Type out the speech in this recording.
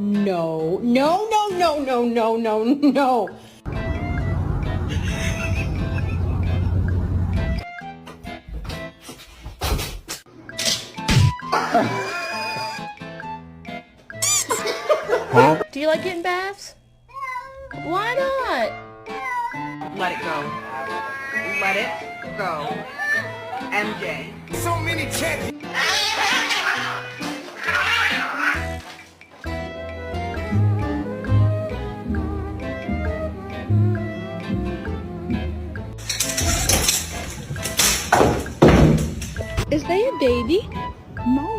No, no, no, no, no, no, no, no. Do you like getting baths? Why not? Let it go. Let it go. MJ. So many champions. Is they a baby? No.